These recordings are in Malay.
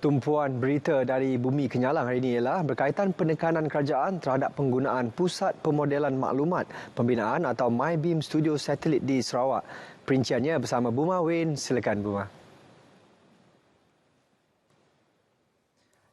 Tumpuan berita dari Bumi Kenyalang hari ini ialah berkaitan penekanan kerajaan terhadap penggunaan Pusat Pemodelan Maklumat Pembinaan atau MyBeam Studio Satelit di Sarawak. Perinciannya bersama Buma Wen. Silakan Buma.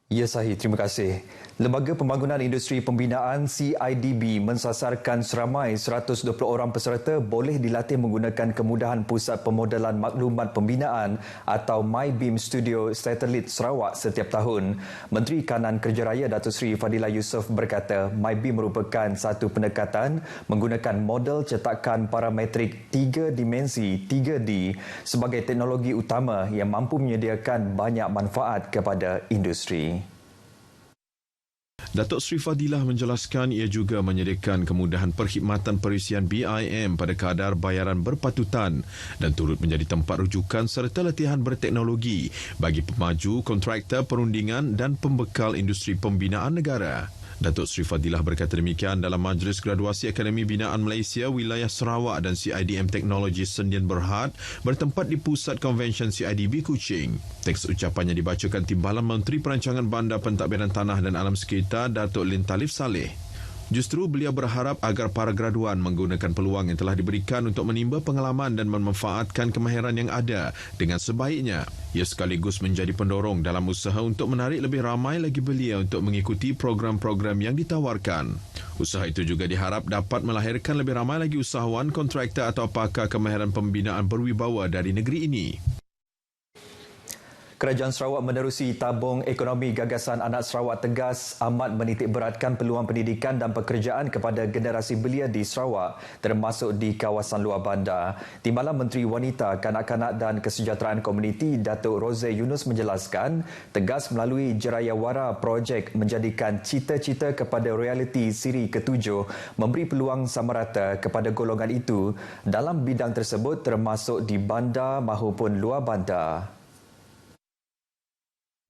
Ya Sahih, terima kasih. Lembaga Pembangunan Industri Pembinaan CIDB mensasarkan seramai 120 orang peserta boleh dilatih menggunakan kemudahan Pusat Pemodelan Maklumat Pembinaan atau MyBeam Studio Satelit Sarawak setiap tahun. Menteri Kanan Kerja Raya Datuk Seri Fadilah Yusof berkata MyBeam merupakan satu pendekatan menggunakan model cetakan parametrik 3 dimensi 3D sebagai teknologi utama yang mampu menyediakan banyak manfaat kepada industri. Datuk Seri Fadilah menjelaskan ia juga menyediakan kemudahan perkhidmatan perisian BIM pada kadar bayaran berpatutan dan turut menjadi tempat rujukan serta latihan berteknologi bagi pemaju, kontraktor, perundingan dan pembekal industri pembinaan negara. Datuk Seri Fadilah berkata demikian dalam Majlis Graduasi Akademi Binaan Malaysia Wilayah Sarawak dan CIDM Teknologi Sendian Berhad bertempat di Pusat Konvensyen CIDB Kuching. Teks ucapannya dibacakan Timbalan Menteri Perancangan Bandar Pentadbiran Tanah dan Alam Sekitar Datuk Lin Talif Saleh. Justru beliau berharap agar para graduan menggunakan peluang yang telah diberikan untuk menimba pengalaman dan memanfaatkan kemahiran yang ada dengan sebaiknya. Ia sekaligus menjadi pendorong dalam usaha untuk menarik lebih ramai lagi belia untuk mengikuti program-program yang ditawarkan. Usaha itu juga diharap dapat melahirkan lebih ramai lagi usahawan, kontraktor atau pakar kemahiran pembinaan berwibawa dari negeri ini. Kerajaan Sarawak menerusi tabung ekonomi gagasan anak Sarawak tegas amat menitikberatkan peluang pendidikan dan pekerjaan kepada generasi belia di Sarawak termasuk di kawasan luar bandar. Timbalan Menteri Wanita, Kanak-kanak dan Kesejahteraan Komuniti Datuk Roze Yunus menjelaskan tegas melalui jerayawara projek menjadikan cita-cita kepada realiti siri ke-7 memberi peluang samarata kepada golongan itu dalam bidang tersebut termasuk di bandar maupun luar bandar.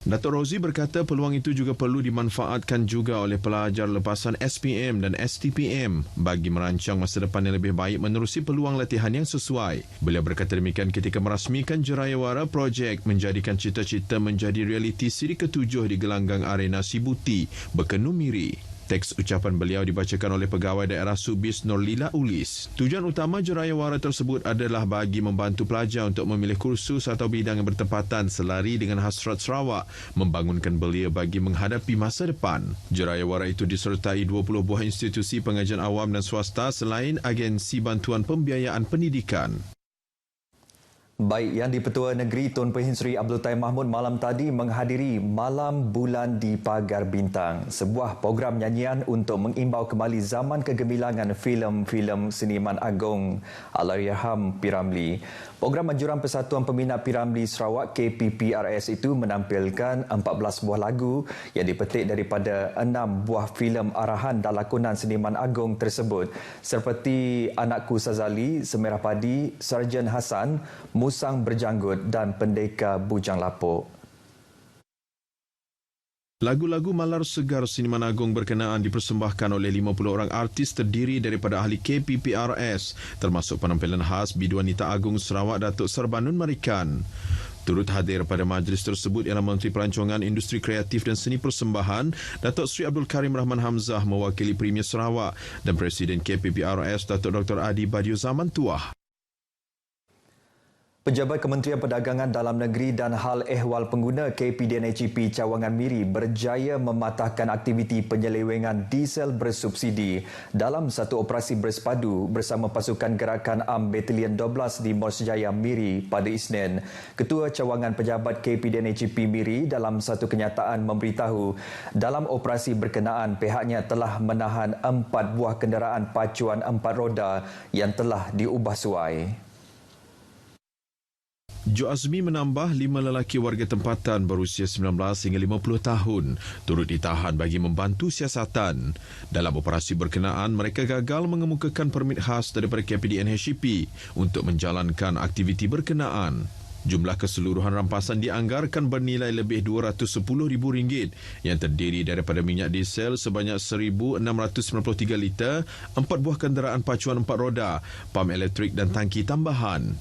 Datuk Rozi berkata peluang itu juga perlu dimanfaatkan juga oleh pelajar lepasan SPM dan STPM bagi merancang masa depan yang lebih baik menerusi peluang latihan yang sesuai. Beliau berkata demikian ketika merasmikan jerayawara projek menjadikan cita-cita menjadi realiti siri ke-7 di gelanggang arena Sibuti, Bekenu Miri. Teks ucapan beliau dibacakan oleh Pegawai Daerah Subis Norlila Ulis. Tujuan utama jerayawara tersebut adalah bagi membantu pelajar untuk memilih kursus atau bidang yang bertepatan selari dengan hasrat Sarawak, membangunkan belia bagi menghadapi masa depan. Jerayawara itu disertai 20 buah institusi pengajian awam dan swasta selain agensi bantuan pembiayaan pendidikan. Baik, Yang di-Pertua Negeri Tun Pehin Sri Abdul Taim Mahmud malam tadi menghadiri Malam Bulan di Pagar Bintang, sebuah program nyanyian untuk mengimbau kembali zaman kegemilangan filem-filem seniman agung Allahyarham P. Ramlee. Program Anjuran Persatuan Peminat P. Ramlee Sarawak KPPRS itu menampilkan 14 buah lagu yang dipetik daripada 6 buah filem arahan dan lakonan seniman agung tersebut seperti Anakku Sazali, Semerah Padi, Sarjan Hasan, Musang Berjanggut dan Pendekar Bujang Lapuk. Lagu-lagu malar segar seniman agung berkenaan dipersembahkan oleh 50 orang artis terdiri daripada ahli KPPRS termasuk penampilan khas Biduanita Agung Sarawak Datuk Sarbanun Marikan. Turut hadir pada majlis tersebut ialah Menteri Pelancongan Industri Kreatif dan Seni Persembahan Datuk Seri Abdul Karim Rahman Hamzah mewakili Premier Sarawak dan Presiden KPPRS Datuk Dr. Adi Badio Zaman Tuah. Pejabat Kementerian Perdagangan Dalam Negeri dan Hal Ehwal Pengguna KPDNHP Cawangan Miri berjaya mematahkan aktiviti penyelewengan diesel bersubsidi dalam satu operasi bersepadu bersama pasukan gerakan AM Batalion 12 di Morsjaya Miri pada Isnin. Ketua Cawangan Pejabat KPDNHP Miri dalam satu kenyataan memberitahu dalam operasi berkenaan pihaknya telah menahan 4 buah kenderaan pacuan 4 roda yang telah diubah suai. Jo Azmi menambah 5 lelaki warga tempatan berusia 19 hingga 50 tahun turut ditahan bagi membantu siasatan. Dalam operasi berkenaan, mereka gagal mengemukakan permit khas daripada KPDNHP untuk menjalankan aktiviti berkenaan. Jumlah keseluruhan rampasan dianggarkan bernilai lebih RM210,000 yang terdiri daripada minyak diesel sebanyak 1,693 liter, 4 buah kenderaan pacuan 4 roda, pam elektrik dan tangki tambahan.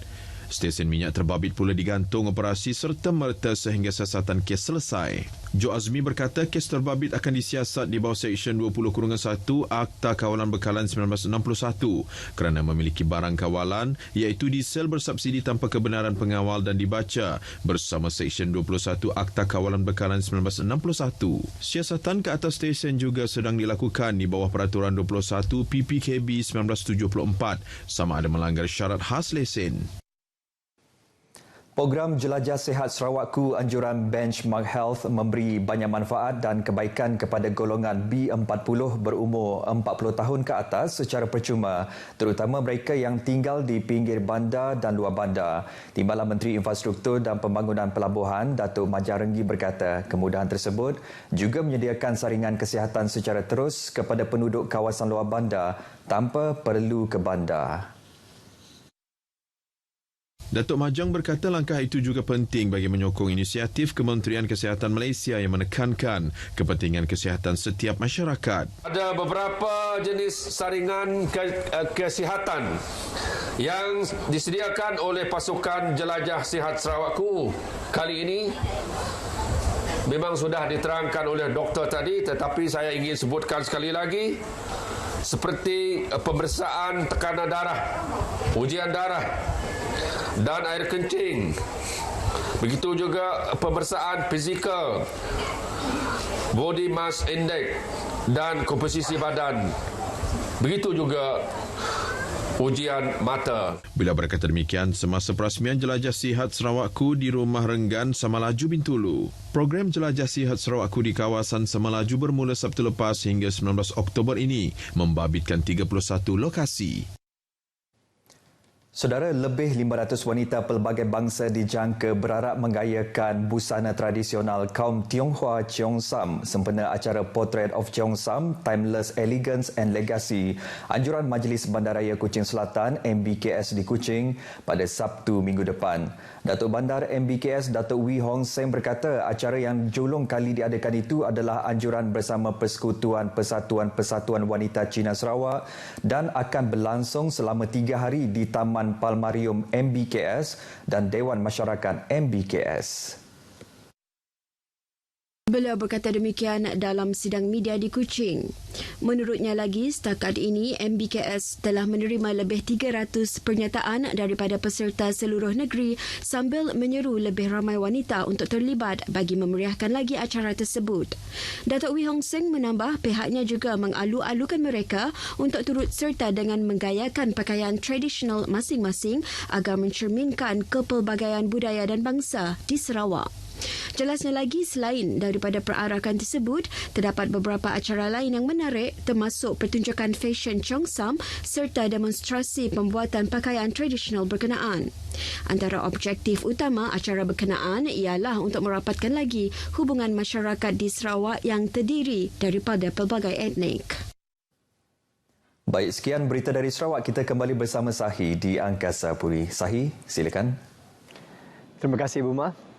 Stesen minyak terbabit pula digantung operasi serta-merta sehingga siasatan kes selesai. Jo Azmi berkata kes terbabit akan disiasat di bawah Seksyen 20-1 Akta Kawalan Bekalan 1961 kerana memiliki barang kawalan iaitu diesel bersubsidi tanpa kebenaran pengawal dan dibaca bersama Seksyen 21 Akta Kawalan Bekalan 1961. Siasatan ke atas stesen juga sedang dilakukan di bawah Peraturan 21 PPKB 1974 sama ada melanggar syarat khas lesen. Program Jelajah Sihat Sarawakku anjuran Benchmark Health memberi banyak manfaat dan kebaikan kepada golongan B40 berumur 40 tahun ke atas secara percuma, terutama mereka yang tinggal di pinggir bandar dan luar bandar. Timbalan Menteri Infrastruktur dan Pembangunan Pelabuhan, Datuk Majarenggi berkata, kemudahan tersebut juga menyediakan saringan kesihatan secara terus kepada penduduk kawasan luar bandar tanpa perlu ke bandar. Datuk Majang berkata langkah itu juga penting bagi menyokong inisiatif Kementerian Kesihatan Malaysia yang menekankan kepentingan kesihatan setiap masyarakat. Ada beberapa jenis saringan kesihatan yang disediakan oleh pasukan Jelajah Sihat Sarawakku. Kali ini memang sudah diterangkan oleh doktor tadi, tetapi saya ingin sebutkan sekali lagi, seperti pemeriksaan tekanan darah, ujian darah dan air kencing. Begitu juga pemeriksaan fizikal, body mass index dan komposisi badan. Begitu juga ujian mata. Bila berkata demikian, semasa perasmian Jelajah Sihat Sarawakku di Rumah Renggan Samalaju Bintulu. Program Jelajah Sihat Sarawakku di kawasan Samalaju bermula Sabtu lepas hingga 19 Oktober ini membabitkan 31 lokasi. Saudara, lebih 500 wanita pelbagai bangsa dijangka berharap menggayakan busana tradisional kaum Tionghoa Cheongsam sempena acara Portrait of Cheongsam, Timeless Elegance and Legacy, anjuran Majlis Bandaraya Kuching Selatan MBKS di Kuching pada Sabtu minggu depan. Datuk Bandar MBKS Datuk Wee Hong Seng berkata acara yang julung kali diadakan itu adalah anjuran bersama Persekutuan Persatuan Wanita Cina Sarawak dan akan berlangsung selama 3 hari di Taman Palmarium MBKS dan Dewan Masyarakat MBKS. Beliau berkata demikian dalam sidang media di Kuching. Menurutnya lagi, setakat ini MBKS telah menerima lebih 300 pernyataan daripada peserta seluruh negeri sambil menyeru lebih ramai wanita untuk terlibat bagi memeriahkan lagi acara tersebut. Datuk Wee Hong Seng menambah pihaknya juga mengalu-alukan mereka untuk turut serta dengan menggayakan pakaian tradisional masing-masing agar mencerminkan kepelbagaian budaya dan bangsa di Sarawak. Jelasnya lagi, selain daripada perarakan tersebut, terdapat beberapa acara lain yang menarik termasuk pertunjukan fashion Cheongsam serta demonstrasi pembuatan pakaian tradisional berkenaan. Antara objektif utama acara berkenaan ialah untuk merapatkan lagi hubungan masyarakat di Sarawak yang terdiri daripada pelbagai etnik. Baik, sekian berita dari Sarawak. Kita kembali bersama Sahi di Angkasa Puri. Sahi, silakan. Terima kasih, Buma.